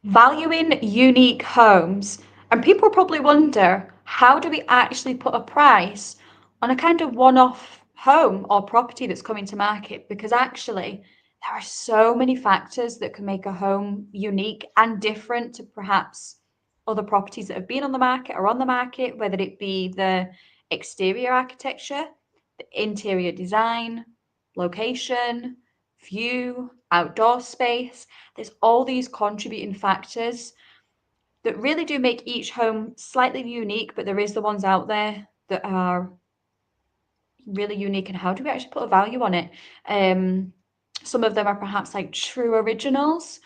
Valuing unique homes. And people probably wonder, how do we actually put a price on a kind of one-off home or property that's coming to market? Because actually, there are so many factors that can make a home unique and different to perhaps other properties that have been on the market or on the market, whether it be the exterior architecture, the interior design, location, view, outdoor space. There's all these contributing factors that really do make each home slightly unique, but there is the ones out there that are really unique. And how do we actually put a value on it? Some of them are perhaps like true originals,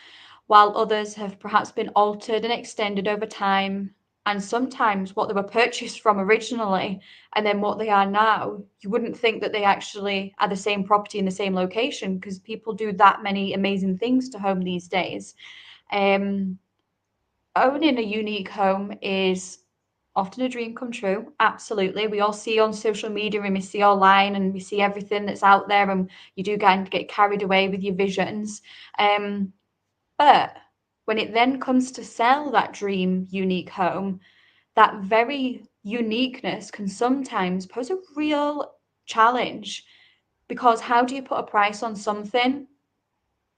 while others have perhaps been altered and extended over time. And sometimes what they were purchased from originally and then what they are now, you wouldn't think that they actually are the same property in the same location, because people do that many amazing things to home these days. Um, Owning a unique home is often a dream come true. Absolutely. We all see on social media and we see online and we see everything that's out there, and you do get carried away with your visions. But when it then comes to sell that dream unique home, that very uniqueness can sometimes pose a real challenge, because how do you put a price on something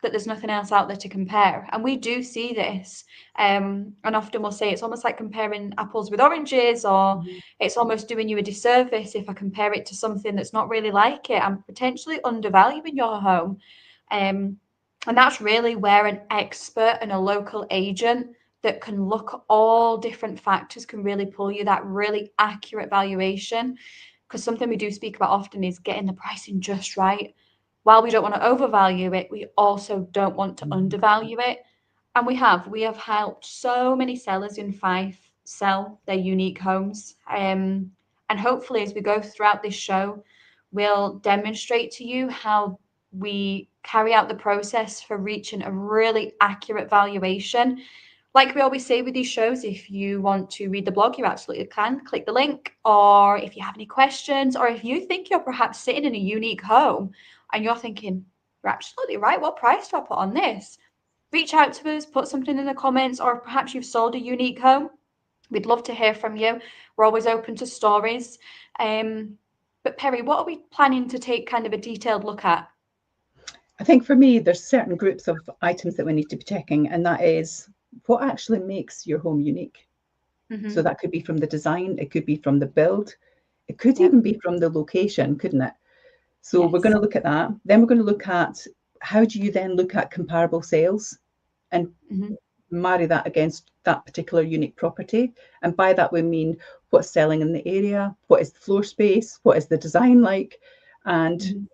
that there's nothing else out there to compare? And we do see this. And often we'll say it's almost like comparing apples with oranges, or it's almost doing you a disservice if I compare it to something that's not really like it. I'm potentially undervaluing your home. And that's really where an expert and a local agent that can look at all different factors can really pull you that really accurate valuation. Because something we do speak about often is getting the pricing just right. While we don't want to overvalue it, we also don't want to undervalue it. And we have helped so many sellers in Fife sell their unique homes. And hopefully, as we go throughout this show, we'll demonstrate to you how we carry out the process for reaching a really accurate valuation. Like we always say with these shows, if you want to read the blog, you absolutely can. Click the link. Or if you have any questions, or if you think you're perhaps sitting in a unique home and you're thinking, you're absolutely right, what price do I put on this? Reach out to us, put something in the comments, or perhaps you've sold a unique home. We'd love to hear from you. We're always open to stories. But Perrie, what are we planning to take kind of a detailed look at? I think for me, there's certain groups of items that we need to be checking, and that is what actually makes your home unique. So that could be from the design, it could be from the build, it could even be from the location, couldn't it? So we're going to look at that. Then we're going to look at how do you then look at comparable sales and marry that against that particular unique property. And by that, we mean what's selling in the area, what is the floor space, what is the design like, and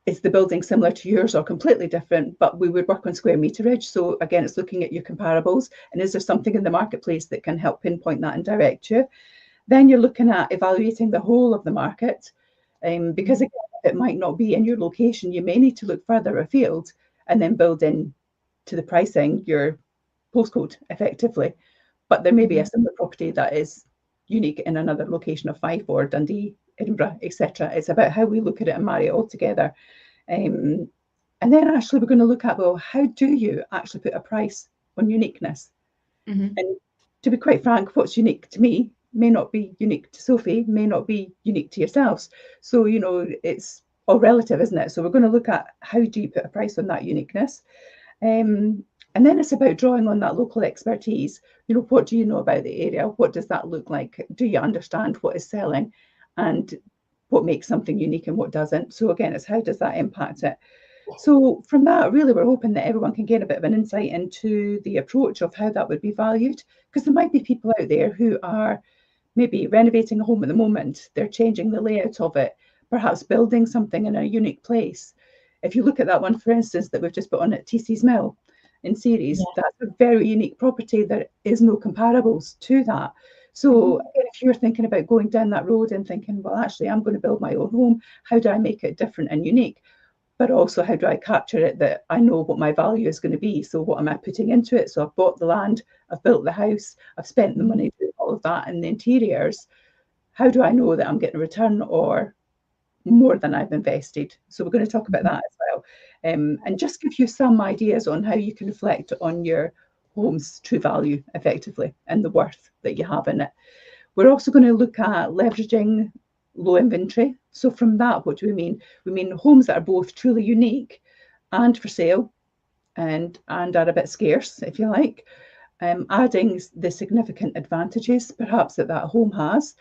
is the building similar to yours or completely different? But we would work on square meterage. So again, it's looking at your comparables. And is there something in the marketplace that can help pinpoint that and direct you? Then you're looking at evaluating the whole of the market. Because again, it might not be in your location. You may need to look further afield and then build in to the pricing your postcode effectively. But there may be a similar property that is unique in another location of Fife or Dundee, Edinburgh, etc. It's about how we look at it and marry it all together. And then actually we're going to look at, well, how do you actually put a price on uniqueness? And to be quite frank, what's unique to me may not be unique to Sophie, may not be unique to yourselves. So, you know, it's all relative, isn't it? So we're going to look at how do you put a price on that uniqueness? And then it's about drawing on that local expertise. You know, what do you know about the area? What does that look like? Do you understand what is selling and what makes something unique and what doesn't? So again, it's how does that impact it? So from that, really, we're hoping that everyone can get a bit of an insight into the approach of how that would be valued, because there might be people out there who are maybe renovating a home at the moment. They're changing the layout of it, perhaps building something in a unique place. If you look at that one, for instance, that we've just put on at TC's Mill in series, that's a very unique property. There is no comparables to that. So again, if you're thinking about going down that road and thinking, well, actually, I'm going to build my own home, how do I make it different and unique? But also, how do I capture it that I know what my value is going to be? So what am I putting into it? So I've bought the land, I've built the house, I've spent the money doing all of that and the interiors. How do I know that I'm getting a return or more than I've invested? So we're going to talk about that as well. And just give you some ideas on how you can reflect on your home's true value effectively and the worth that you have in it. We're also going to look at leveraging low inventory. So from that, what do we mean? We mean homes that are both truly unique and for sale and are a bit scarce, if you like. Adding the significant advantages perhaps that home has.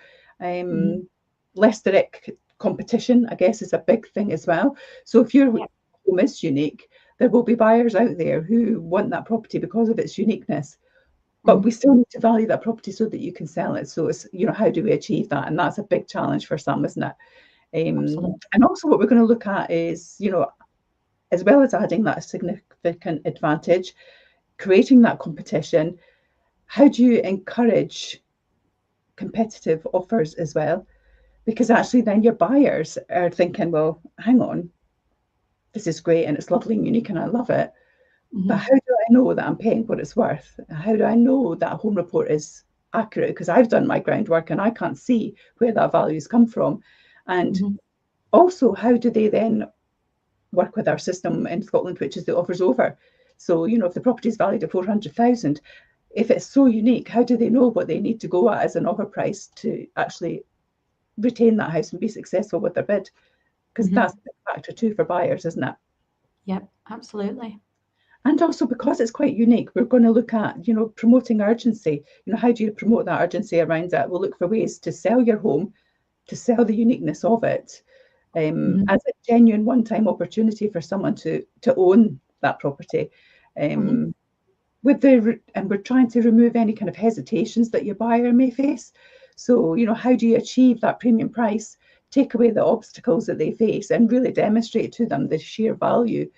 Less direct competition, I guess, is a big thing as well. So if your home is unique, there will be buyers out there who want that property because of its uniqueness. But we still need to value that property so that you can sell it. So it's, how do we achieve that? And that's a big challenge for some, isn't it? And also what we're going to look at is, as well as adding that significant advantage, creating that competition, how do you encourage competitive offers as well? Because actually then your buyers are thinking, well, hang on, this is great and it's lovely and unique and I love it. But how do I know that I'm paying what it's worth? How do I know that a home report is accurate? Because I've done my groundwork and I can't see where that value's come from. And also, how do they then work with our system in Scotland, which is the offers over? So, if the property is valued at 400,000, if it's so unique, how do they know what they need to go at as an offer price to actually retain that house and be successful with their bid? Because that's the factor too for buyers, isn't it? Yep, absolutely. And also because it's quite unique, we're going to look at, promoting urgency. How do you promote that urgency around that? We'll look for ways to sell your home, to sell the uniqueness of it, as a genuine one-time opportunity for someone to own that property. And we're trying to remove any kind of hesitations that your buyer may face. So, how do you achieve that premium price, take away the obstacles that they face and really demonstrate to them the sheer value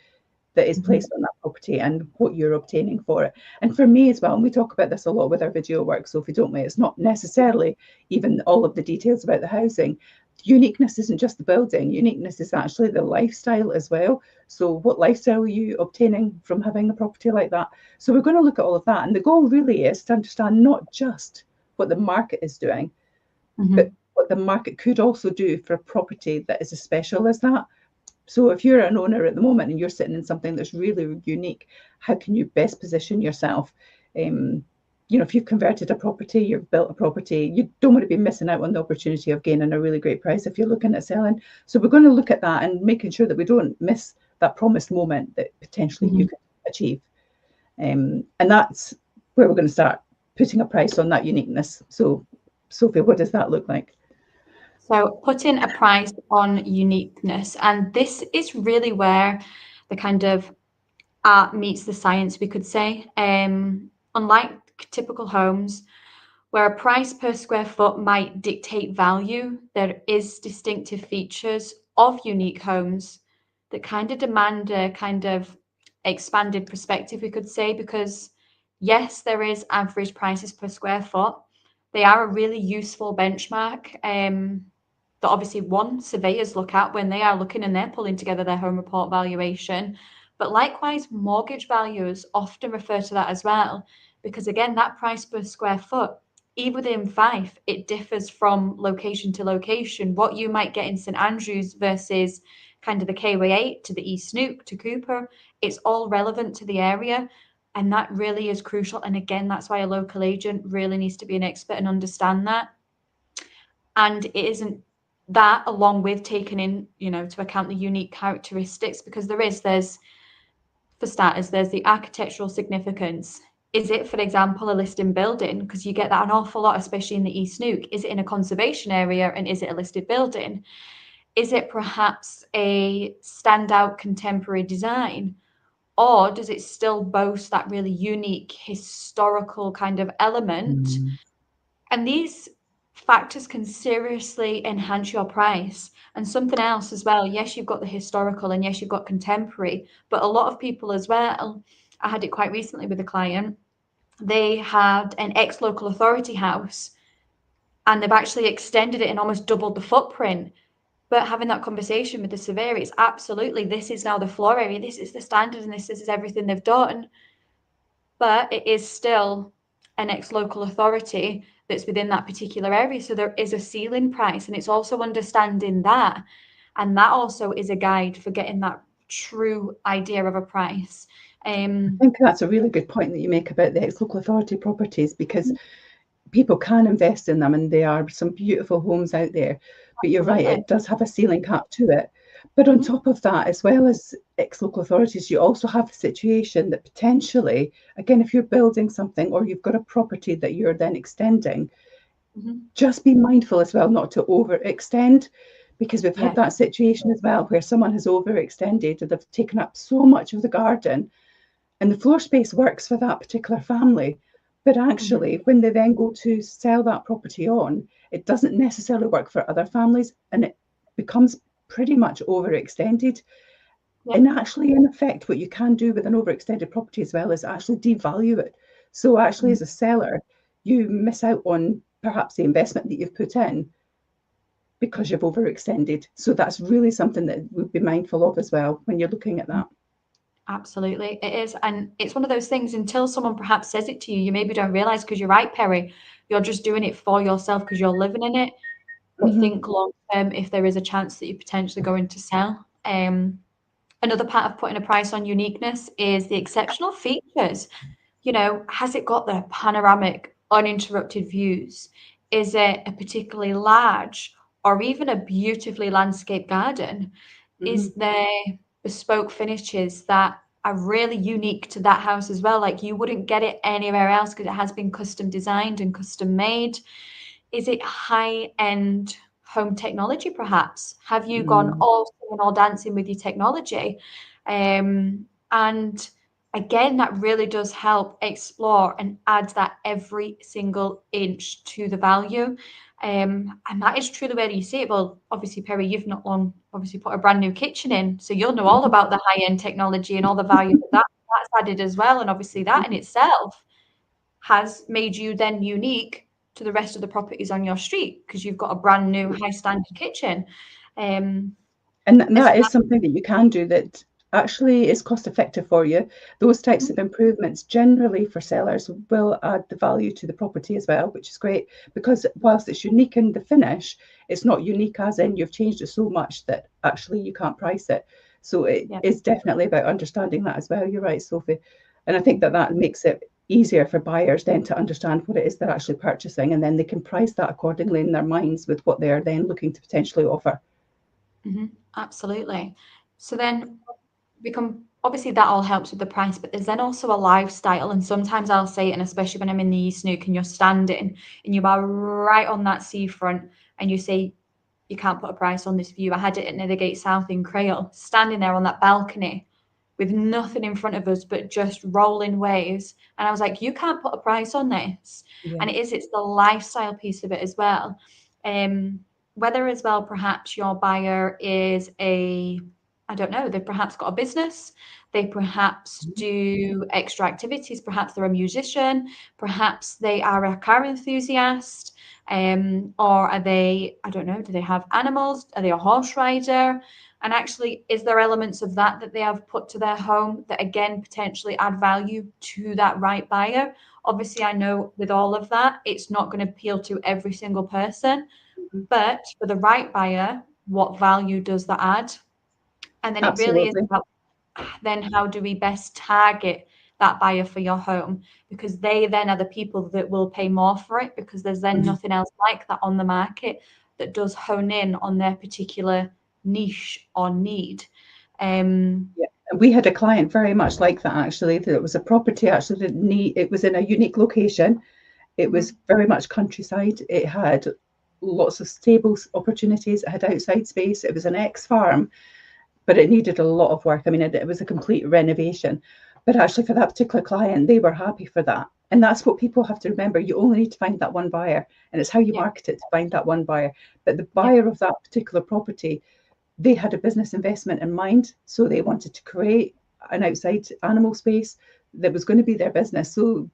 that is placed on that property and what you're obtaining for it. And for me as well, and we talk about this a lot with our video work, Sophie, don't we? It's not necessarily even all of the details about the housing. Uniqueness isn't just the building. Uniqueness is actually the lifestyle as well. So what lifestyle are you obtaining from having a property like that? So we're going to look at all of that. And the goal really is to understand not just what the market is doing, but what the market could also do for a property that is as special as that. So if you're an owner at the moment and you're sitting in something that's really unique, how can you best position yourself? If you've converted a property, you've built a property, you don't want to be missing out on the opportunity of gaining a really great price if you're looking at selling. So we're going to look at that and making sure that we don't miss that promised moment that potentially you can achieve. And that's where we're going to start putting a price on that uniqueness. So, Sophie, what does that look like? So putting a price on uniqueness, and this is really where the kind of art meets the science, we could say. Unlike typical homes, where a price per square foot might dictate value, there is distinctive features of unique homes that kind of demand a kind of expanded perspective, we could say, because yes, there is average prices per square foot. They are a really useful benchmark. That obviously surveyors look at when they are looking and they're pulling together their home report valuation. But likewise, mortgage valuers often refer to that as well, because again, that price per square foot, even within Fife, it differs from location to location. What you might get in St Andrews versus kind of the KW8 to the East Snook to Cooper, it's all relevant to the area. And that really is crucial. And again, that's why a local agent really needs to be an expert and understand that. And it isn't that, along with taking in, to account the unique characteristics, because there's for starters, there's the architectural significance. Is it, for example, a listed building? Because you get that an awful lot, especially in the East Snook. Is it in a conservation area and is it a listed building? Is it perhaps a standout contemporary design? Or does it still boast that really unique historical kind of element? And these factors can seriously enhance your price. And something else as well, yes, you've got the historical and yes, you've got contemporary, but a lot of people as well, I had it quite recently with a client, they had an ex-local authority house and they've actually extended it and almost doubled the footprint. But having that conversation with the surveyor, it's absolutely, this is now the floor area, this is the standard, and this is everything they've done. But it is still an ex-local authority that's within that particular area. So there is a ceiling price, and it's also understanding that. And that also is a guide for getting that true idea of a price. I think that's a really good point that you make about the ex-local authority properties, because people can invest in them and there are some beautiful homes out there. But you're right, it does have a ceiling cap to it. But on top of that, as well as ex-local authorities, you also have the situation that potentially, again, if you're building something or you've got a property that you're then extending, just be mindful as well not to overextend, because we've had that situation as well where someone has overextended and they've taken up so much of the garden and the floor space works for that particular family. But actually, when they then go to sell that property on, it doesn't necessarily work for other families and it becomes pretty much overextended. And actually, in effect, what you can do with an overextended property as well is actually devalue it. So actually, as a seller, you miss out on perhaps the investment that you've put in because you've overextended. So that's really something that we'd be mindful of as well when you're looking at that. Absolutely, it is. And it's one of those things, until someone perhaps says it to you, you maybe don't realize, because you're right, Perrie, you're just doing it for yourself because you're living in it. But think long term if there is a chance that you're potentially going to sell. Another part of putting a price on uniqueness is the exceptional features. You know, has it got the panoramic, uninterrupted views? Is it a particularly large or even a beautifully landscaped garden? Is there bespoke finishes that are really unique to that house as well? Like you wouldn't get it anywhere else because it has been custom designed and custom made. Is it high-end home technology, perhaps? Have you gone all singing, all dancing with your technology? And again, that really does help explore and add that every single inch to the value. And that is truly where you see it. Well, obviously, Perrie, you've not long obviously put a brand new kitchen in, so you'll know all about the high-end technology and all the value that's added as well. And obviously, that in itself has made you then unique to the rest of the properties on your street because you've got a brand new high standard kitchen. And that is something that you can do that actually is cost effective for you. Those types of improvements generally for sellers will add the value to the property as well, which is great, because whilst it's unique in the finish, it's not unique as in you've changed it so much that actually you can't price it. So it is definitely about understanding that as well. You're right, Sophie. And I think that that makes it easier for buyers then to understand what it is they're actually purchasing, and then they can price that accordingly in their minds with what they're then looking to potentially offer. Absolutely. So then obviously that all helps with the price, but there's then also a lifestyle. And sometimes I'll say it, and especially when I'm in the East Nook and you're standing and you are right on that seafront and you say, you can't put a price on this view. I had it at Nethergate South in Crail, standing there on that balcony with nothing in front of us but just rolling waves. And I was like, you can't put a price on this. And it's the lifestyle piece of it as well. Whether as well, perhaps your buyer is I don't know, they've perhaps got a business, they perhaps do extra activities, perhaps they're a musician, perhaps they are a car enthusiast, or are they, I don't know, do they have animals? Are they a horse rider? And actually, is there elements of that they have put to their home that again potentially add value to that right buyer? Obviously, I know with all of that, it's not going to appeal to every single person, but for the right buyer, what value does that add? And then it really is about then how do we best target that buyer for your home, because they then are the people that will pay more for it, because there's then nothing else like that on the market that does hone in on their particular niche or need. We had a client very much like that, actually. That it was a property actually that it was in a unique location. It was very much countryside. It had lots of stable opportunities. It had outside space. It was an ex-farm, but it needed a lot of work. I mean, it was a complete renovation. But actually, for that particular client, they were happy for that. And that's what people have to remember. You only need to find that one buyer, and it's how you market it to find that one buyer. But the buyer of that particular property, they had a business investment in mind. So they wanted to create an outside animal space that was going to be their business. So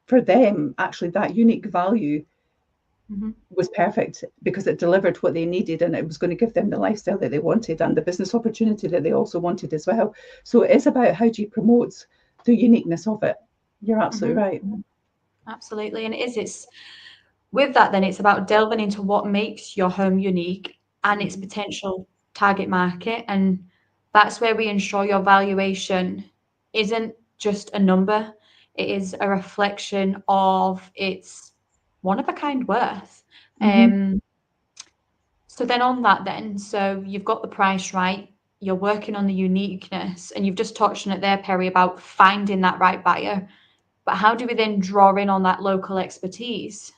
for them, actually, that unique value was perfect because it delivered what they needed, and it was going to give them the lifestyle that they wanted and the business opportunity that they also wanted as well. So it is about how do you promote the uniqueness of it. You're absolutely right. Absolutely. And it's with that, then it's about delving into what makes your home unique and its potential target market. And that's where we ensure your valuation isn't just a number. It is a reflection of its one-of-a-kind worth. So then on that then, so you've got the price right, you're working on the uniqueness, and you've just touched on it there, Perrie, about finding that right buyer. But how do we then draw in on that local expertise?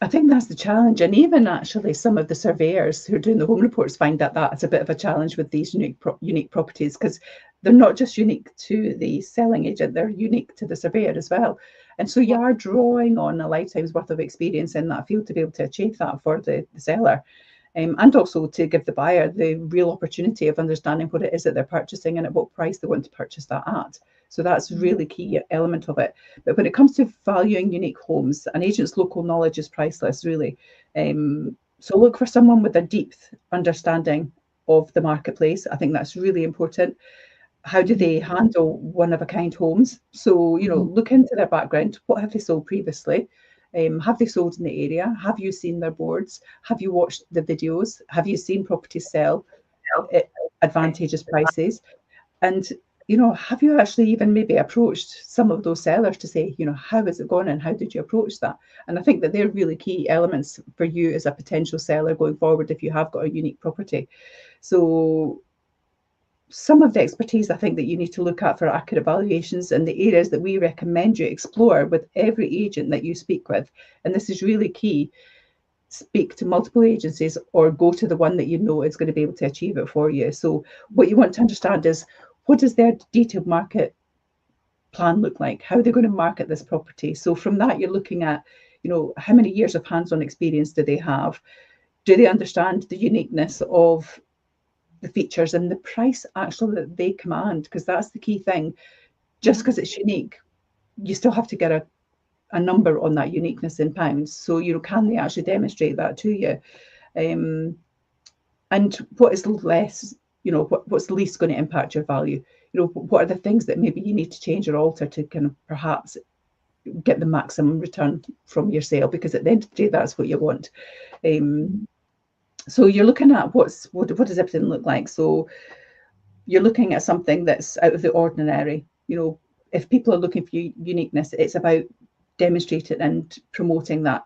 I think that's the challenge. And even actually some of the surveyors who are doing the home reports find that that's a bit of a challenge with these unique properties, because they're not just unique to the selling agent, they're unique to the surveyor as well. And so you are drawing on a lifetime's worth of experience in that field to be able to achieve that for the seller. And also to give the buyer the real opportunity of understanding what it is that they're purchasing and at what price they want to purchase that at. So that's a really key element of it. But when it comes to valuing unique homes, an agent's local knowledge is priceless, really. So look for someone with a deep understanding of the marketplace. I think that's really important. How do they handle one-of-a-kind homes? So, look into their background. What have they sold previously? Have they sold in the area? Have you seen their boards? Have you watched the videos? Have you seen properties sell at advantageous prices? And, have you actually even maybe approached some of those sellers to say, how has it gone and how did you approach that? And I think that they're really key elements for you as a potential seller going forward if you have got a unique property. So some of the expertise I think that you need to look at for accurate valuations and the areas that we recommend you explore with every agent that you speak with. And this is really key. Speak to multiple agencies or go to the one that you know is going to be able to achieve it for you. So what you want to understand is, what does their detailed market plan look like? How are they going to market this property? So from that, you're looking at, how many years of hands-on experience do they have? Do they understand the uniqueness of the features and the price actually that they command? Because that's the key thing. Just because it's unique, you still have to get a number on that uniqueness in pounds. So, can they actually demonstrate that to you? And what is less, what's the least going to impact your value? What are the things that maybe you need to change or alter to kind of perhaps get the maximum return from your sale? Because at the end of the day, that's what you want. So you're looking at what does everything look like? So you're looking at something that's out of the ordinary. If people are looking for uniqueness, it's about demonstrating and promoting that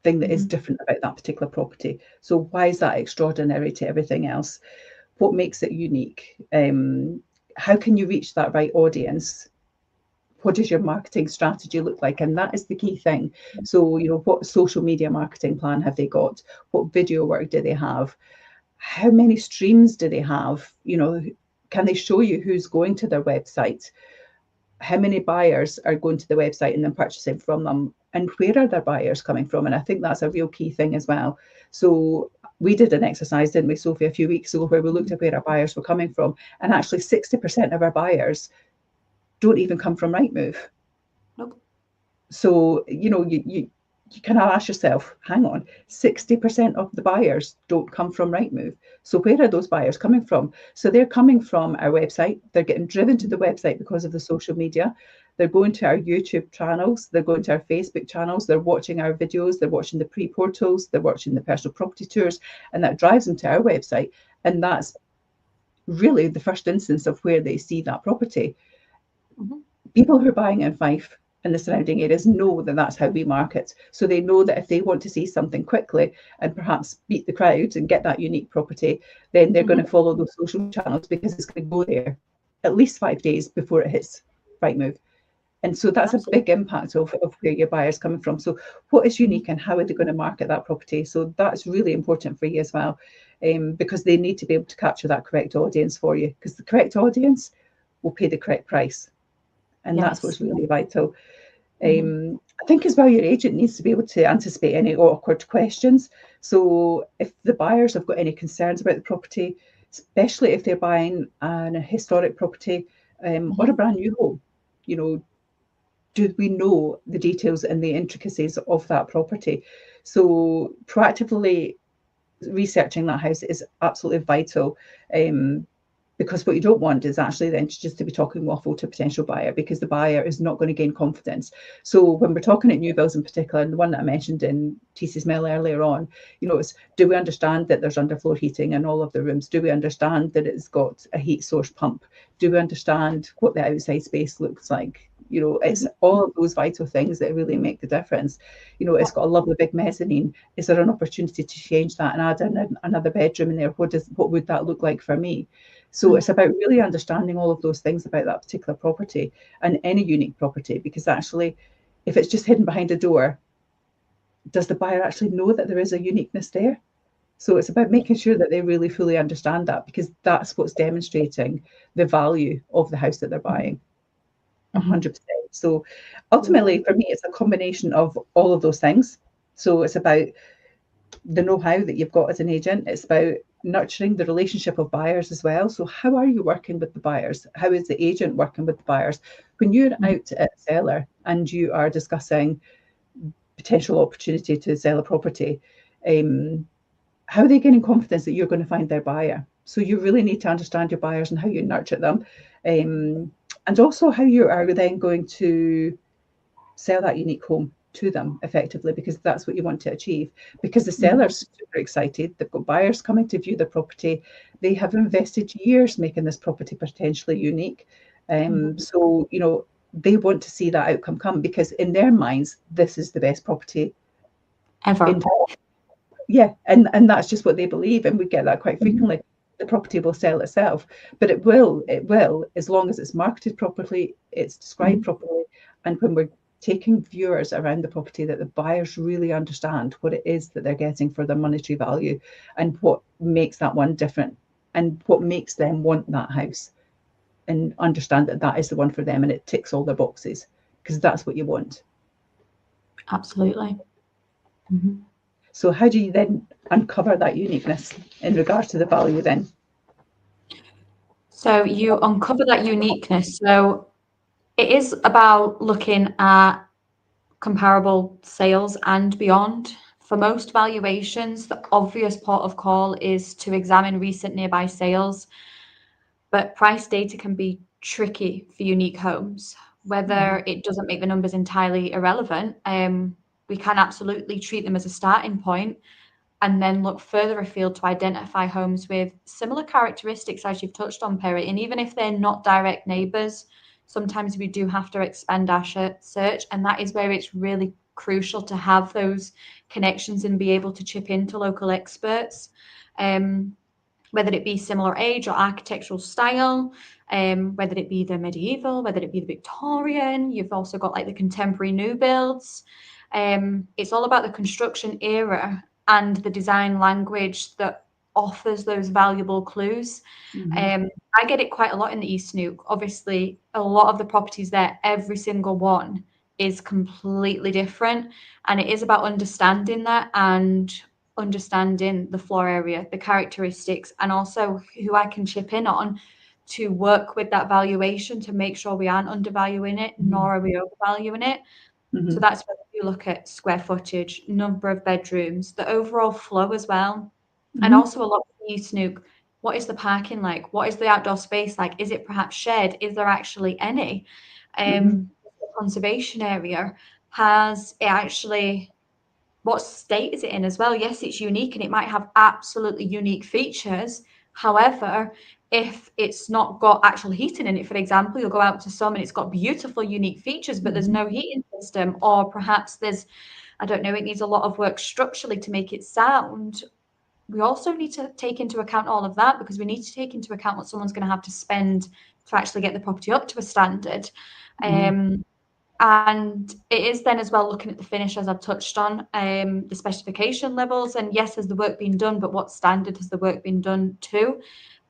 thing that is different about that particular property. So why is that extraordinary to everything else? What makes it unique? How can you reach that right audience? What does your marketing strategy look like? And that is the key thing. So, what social media marketing plan have they got? What video work do they have? How many streams do they have? Can they show you who's going to their website? How many buyers are going to the website and then purchasing from them? And where are their buyers coming from? And I think that's a real key thing as well. So we did an exercise, didn't we, Sophie, a few weeks ago, where we looked at where our buyers were coming from. And actually 60% of our buyers don't even come from Rightmove. Nope. So, you kind of ask yourself, hang on, 60% of the buyers don't come from Rightmove. So where are those buyers coming from? So they're coming from our website. They're getting driven to the website because of the social media. They're going to our YouTube channels. They're going to our Facebook channels. They're watching our videos. They're watching the pre-portals. They're watching the personal property tours. And that drives them to our website. And that's really the first instance of where they see that property. People who are buying in Fife and the surrounding areas know that that's how we market. So they know that if they want to see something quickly and perhaps beat the crowd and get that unique property, then they're going to follow those social channels because it's going to go there at least 5 days before it hits Rightmove. And so that's a big impact of where your buyer's coming from. So what is unique and how are they going to market that property? So that's really important for you as well, because they need to be able to capture that correct audience for you, because the correct audience will pay the correct price. And that's what's really vital. I think as well, your agent needs to be able to anticipate any awkward questions. So if the buyers have got any concerns about the property, especially if they're buying a historic property or a brand new home, do we know the details and the intricacies of that property? So proactively researching that house is absolutely vital. Because what you don't want is actually then just to be talking waffle to a potential buyer, because the buyer is not going to gain confidence. So when we're talking at new builds in particular, and the one that I mentioned in TC's mail earlier on, it's, do we understand that there's underfloor heating in all of the rooms? Do we understand that it's got a heat source pump? Do we understand what the outside space looks like? It's all of those vital things that really make the difference. It's got a lovely big mezzanine. Is there an opportunity to change that and add in another bedroom in there? What would that look like for me? So it's about really understanding all of those things about that particular property and any unique property, because actually, if it's just hidden behind a door, does the buyer actually know that there is a uniqueness there? So it's about making sure that they really fully understand that, because that's what's demonstrating the value of the house that they're buying. 100%. So ultimately, for me, it's a combination of all of those things. So it's about the know-how that you've got as an agent. It's about nurturing the relationship of buyers as well. So how are you working with the buyers? How is the agent working with the buyers? When you're out at a seller and you are discussing potential opportunity to sell a property, how are they gaining confidence that you're going to find their buyer? So you really need to understand your buyers and how you nurture them, and also how you are then going to sell that unique home to them effectively, because that's what you want to achieve. Because the seller's super excited, they've got buyers coming to view the property, they have invested years making this property potentially unique. So they want to see that outcome come, because in their minds this is the best property ever. Yeah, and that's just what they believe, and we get that quite frequently. The property will sell itself, but it will, as long as it's marketed properly, it's described properly, and when we're taking viewers around the property, that the buyers really understand what it is that they're getting for their monetary value, and what makes that one different, and what makes them want that house, and understand that that is the one for them, and it ticks all their boxes, because that's what you want. Absolutely. So how do you then uncover that uniqueness in regards to the value then? So you uncover that uniqueness. So it is about looking at comparable sales and beyond. For most valuations, the obvious port of call is to examine recent nearby sales, but price data can be tricky for unique homes. Whether it doesn't make the numbers entirely irrelevant, we can absolutely treat them as a starting point and then look further afield to identify homes with similar characteristics, as you've touched on, Perrie. And even if they're not direct neighbours, sometimes we do have to expand our search, and that is where it's really crucial to have those connections and be able to chip into local experts, whether it be similar age or architectural style, whether it be the medieval, whether it be the Victorian. You've also got like the contemporary new builds. It's all about the construction era and the design language that offers those valuable clues. I get it quite a lot in the East Nuke. Obviously, a lot of the properties there, every single one is completely different. And it is about understanding that and understanding the floor area, the characteristics, and also who I can chip in on to work with that valuation to make sure we aren't undervaluing it, nor are we overvaluing it. So that's when you look at square footage, number of bedrooms, the overall flow as well. And also a lot of you snook, what is the parking like? What is the outdoor space like? Is it perhaps shared? Is there actually any? The conservation area, has it actually, what state is it in as well? Yes, it's unique and it might have absolutely unique features. However, if it's not got actual heating in it, for example, you'll go out to some and it's got beautiful, unique features, but there's no heating system, or perhaps there's, I don't know, it needs a lot of work structurally to make it sound. We also need to take into account all of that, because we need to take into account what someone's going to have to spend to actually get the property up to a standard. And it is then as well looking at the finish, as I've touched on, the specification levels. And yes, has the work been done, but what standard has the work been done to?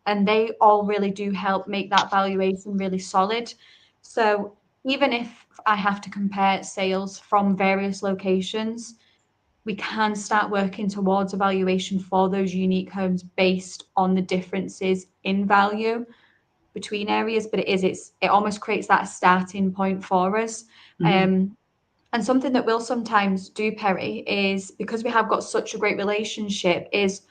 And they all really do help make that valuation really solid. So even if I have to compare sales from various locations, we can start working towards a valuation for those unique homes based on the differences in value between areas. But it almost creates that starting point for us. And something that we'll sometimes do, Perrie, is because we have got such a great relationship, is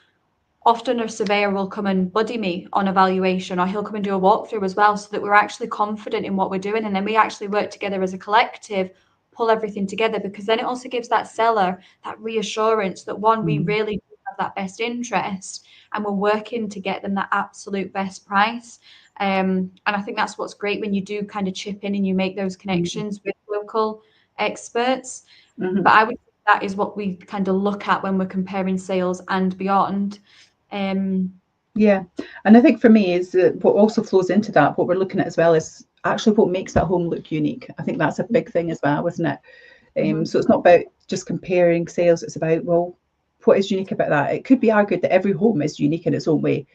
often a surveyor will come and buddy me on a valuation, or he'll come and do a walkthrough as well, so that we're actually confident in what we're doing, and then we actually work together as a collective, pull everything together, because then it also gives that seller that reassurance that, one, we really do have that best interest and we're working to get them that absolute best price. And I think that's what's great when you do kind of chip in and you make those connections with local experts. But I would say that is what we kind of look at when we're comparing sales and beyond. Yeah, and I think for me is what also flows into that, what we're looking at as well, is actually what makes that home look unique. I think that's a big thing as well, isn't it? So it's not about just comparing sales, it's about, well, what is unique about that? It could be argued that every home is unique in its own way.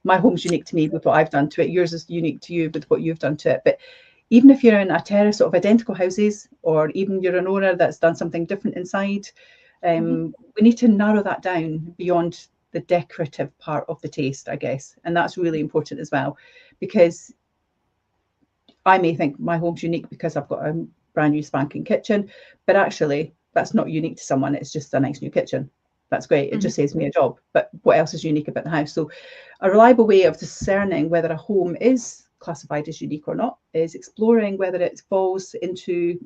My home's unique to me with what I've done to it. Yours is unique to you with what you've done to it. But even if you're in a terrace of identical houses, or even you're an owner that's done something different inside, we need to narrow that down beyond the decorative part of the taste, I guess. And that's really important as well, because I may think my home's unique because I've got a brand new spanking kitchen, but actually that's not unique to someone. It's just a nice new kitchen. That's great. It just saves me a job. But what else is unique about the house? So a reliable way of discerning whether a home is classified as unique or not is exploring whether it falls into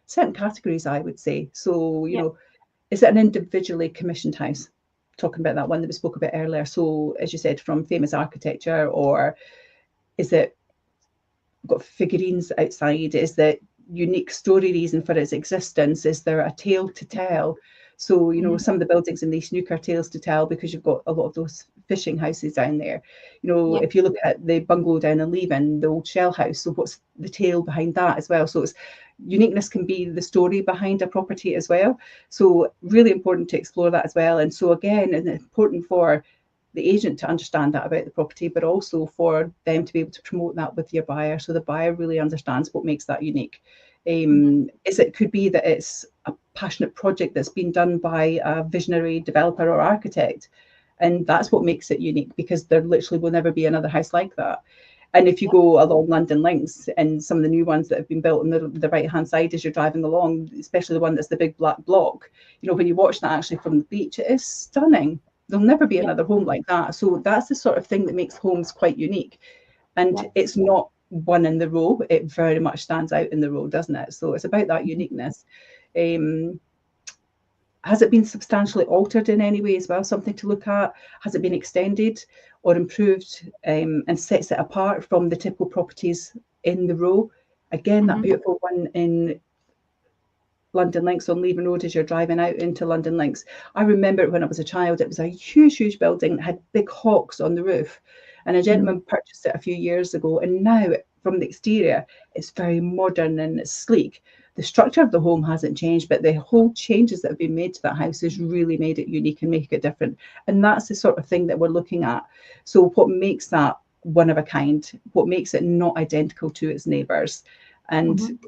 certain categories, I would say. So, you know, is it an individually commissioned house? Talking about that one that we spoke about earlier. So, as you said, from famous architecture, or is it got figurines outside? Is there unique story reason for its existence? Is there a tale to tell? So, you know, some of the buildings in these snooker tales to tell, because you've got a lot of those fishing houses down there. You know, if you look at the bungalow down in Leven, the old shell house, so what's the tale behind that as well? So it's uniqueness can be the story behind a property as well. So really important to explore that as well. And so again, it's important for the agent to understand that about the property, but also for them to be able to promote that with your buyer, so the buyer really understands what makes that unique. Is it could be that it's a passionate project that's been done by a visionary developer or architect, and that's what makes it unique, because there literally will never be another house like that. And if you go along London Links and some of the new ones that have been built on the right hand side as you're driving along, especially the one that's the big black block, you know, when you watch that actually from the beach, it is stunning. There'll never be another home like that. So that's the sort of thing that makes homes quite unique. And it's not one in the row. It very much stands out in the row, doesn't it? So it's about that uniqueness. Has it been substantially altered in any way as well? Something to look at. Has it been extended or improved, and sets it apart from the typical properties in the row? Again, that beautiful one in London Links on Leven Road as you're driving out into London Links. I remember it when I was a child. It was a huge, huge building that had big hawks on the roof. And a gentleman purchased it a few years ago. And now from the exterior, it's very modern and it's sleek. The structure of the home hasn't changed, but the whole changes that have been made to that house has really made it unique and make it different. And that's the sort of thing that we're looking at. So what makes that one of a kind? What makes it not identical to its neighbours? And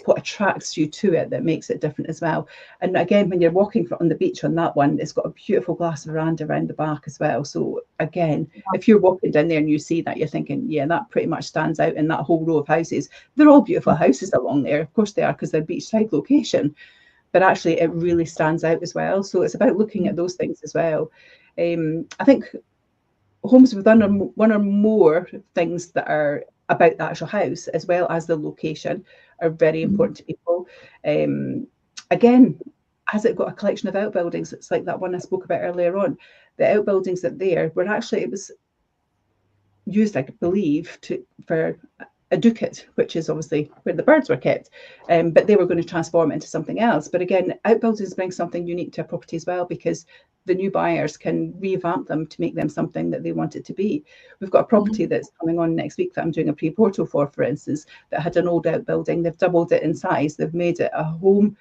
what attracts you to it that makes it different as well. And again, when you're walking on the beach on that one, it's got a beautiful glass veranda around the back as well. So again, if you're walking down there and you see that, you're thinking, yeah, that pretty much stands out in that whole row of houses. They're all beautiful houses along there. Of course they are, because they're beachside location. But actually, it really stands out as well. So it's about looking at those things as well. I think homes with one or more things that are about the actual house, as well as the location, are very important to people. Again, has it got a collection of outbuildings? It's like that one I spoke about earlier on. The outbuildings that there were actually, it was used, I believe, for a ducat, which is obviously where the birds were kept, but they were going to transform it into something else. But again, outbuildings bring something unique to a property as well, because the new buyers can revamp them to make them something that they want it to be. We've got a property that's coming on next week that I'm doing a pre-portal for instance, that had an old outbuilding. They've doubled it in size. They've made it a home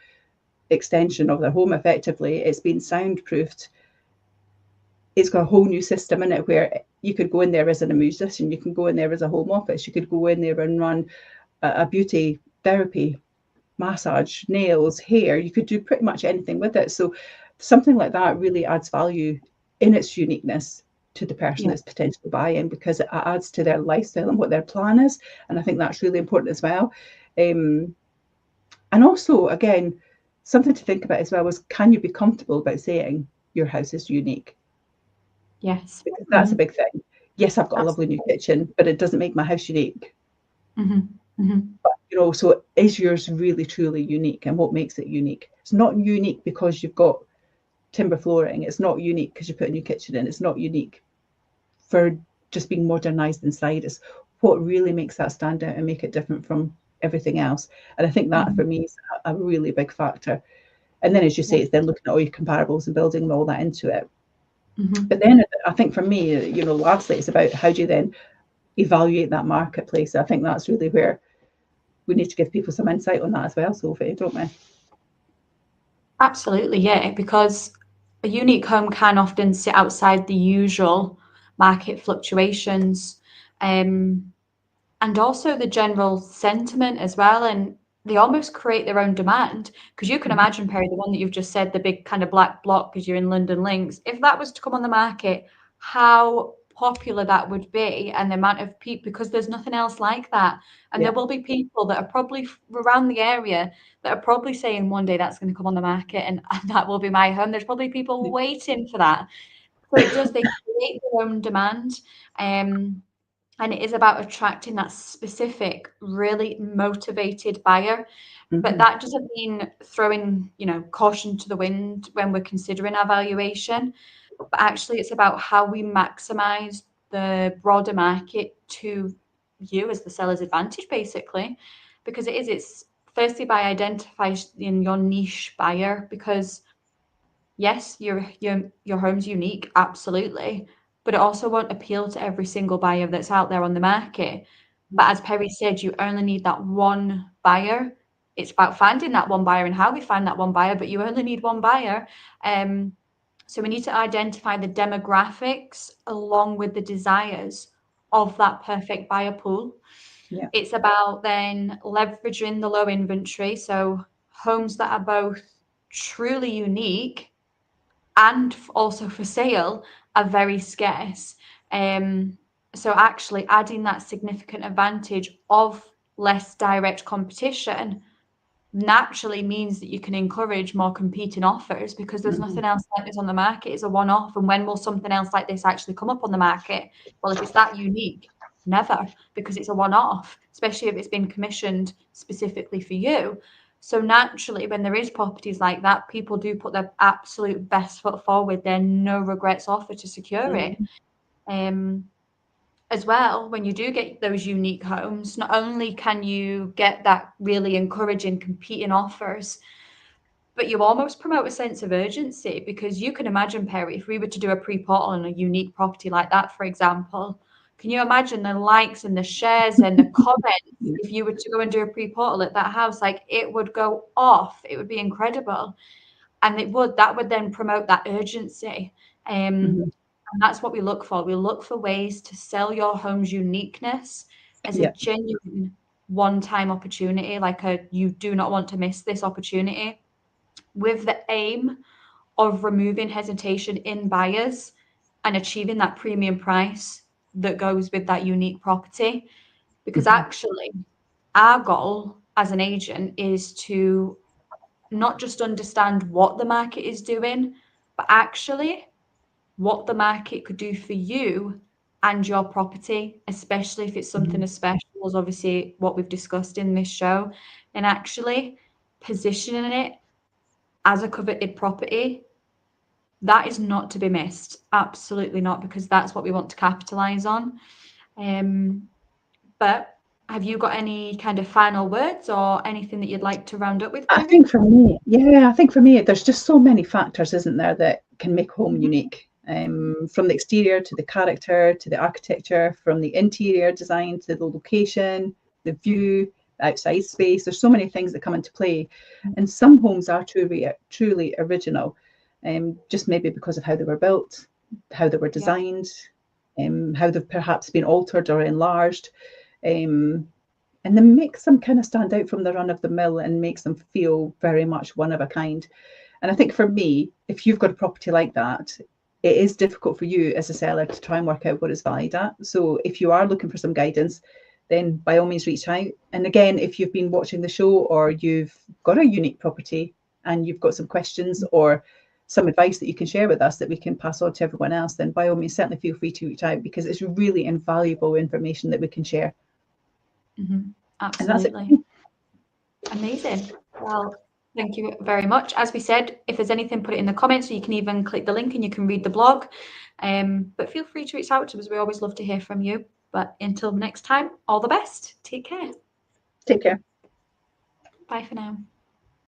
extension of their home effectively. It's been soundproofed. It's got a whole new system in it where you could go in there as a musician, you can go in there as a home office, you could go in there and run a beauty therapy, massage, nails, hair. You could do pretty much anything with it. So something like that really adds value in its uniqueness to the person that's potentially buying, because it adds to their lifestyle and what their plan is. And I think that's really important as well. And also, again, something to think about as well was, can you be comfortable about saying your house is unique? Yes. Because that's a big thing. Yes, I've got a lovely new kitchen, but it doesn't make my house unique. But, so is yours really truly unique, and what makes it unique? It's not unique because you've got timber flooring. It's not unique because you put a new kitchen in. It's not unique for just being modernized inside. It's what really makes that stand out and make it different from everything else. And I think that for me is a really big factor. And then, as you say, it's then looking at all your comparables and building all that into it. But then I think for me, lastly, it's about how do you then evaluate that marketplace. I think that's really where we need to give people some insight on that as well, Sophie, don't we? Absolutely, yeah, because a unique home can often sit outside the usual market fluctuations, and also the general sentiment as well. And they almost create their own demand. Because you can imagine, Perrie, the one that you've just said, the big kind of black block because you're in London Links, if that was to come on the market, how popular that would be, and the amount of people, because there's nothing else like that. And there will be people that are probably around the area that are probably saying one day that's going to come on the market and that will be my home. There's probably people waiting for that. So they create their own demand. And it is about attracting that specific, really motivated buyer. But that doesn't mean throwing, caution to the wind when we're considering our valuation. But actually, it's about how we maximize the broader market to you as the seller's advantage, basically. Because it's firstly by identifying your niche buyer, because yes, your home's unique, absolutely, but it also won't appeal to every single buyer that's out there on the market. But as Perrie said, you only need that one buyer. It's about finding that one buyer and how we find that one buyer, but you only need one buyer. So we need to identify the demographics along with the desires of that perfect buyer pool. Yeah. It's about then leveraging the low inventory. So homes that are both truly unique and also for sale are very scarce. So actually adding that significant advantage of less direct competition naturally means that you can encourage more competing offers, because there's nothing else like this on the market. It's a one-off. And when will something else like this actually come up on the market? Well, if it's that unique, never, because it's a one-off, especially if it's been commissioned specifically for you. So naturally, when there is properties like that, people do put their absolute best foot forward, their no regrets offer to secure it. As well, when you do get those unique homes, not only can you get that really encouraging competing offers, but you almost promote a sense of urgency, because you can imagine, Perrie, if we were to do a pre-portal on a unique property like that, for example, can you imagine the likes and the shares and the comments if you were to go and do a pre-portal at that house? Like, it would go off. It would be incredible. And that would then promote that urgency. And that's what we look for. We look for ways to sell your home's uniqueness as a genuine one-time opportunity, like you do not want to miss this opportunity, with the aim of removing hesitation in buyers and achieving that premium price that goes with that unique property. Because actually, our goal as an agent is to not just understand what the market is doing, but actually what the market could do for you and your property, especially if it's something as special as obviously what we've discussed in this show, and actually positioning it as a coveted property. That is not to be missed. Absolutely not, because that's what we want to capitalize on. But have you got any kind of final words or anything that you'd like to round up with, Perrie? I think for me, there's just so many factors, isn't there, that can make home unique. From the exterior to the character to the architecture, from the interior design to the location, the view, the outside space. There's so many things that come into play, and some homes are truly original, just maybe because of how they were built, how they were designed, how they've perhaps been altered or enlarged. And then makes them kind of stand out from the run of the mill and makes them feel very much one of a kind. And I think for me, if you've got a property like that, it is difficult for you as a seller to try and work out what it's valued at. So if you are looking for some guidance, then by all means reach out. And again, if you've been watching the show or you've got a unique property and you've got some questions, or some advice that you can share with us that we can pass on to everyone else, then by all means, certainly feel free to reach out, because it's really invaluable information that we can share. Absolutely. Amazing. Well, thank you very much. As we said, if there's anything, put it in the comments, or you can even click the link and you can read the blog. But feel free to reach out to us. We always love to hear from you. But until next time, all the best. Take care. Take care. Bye for now.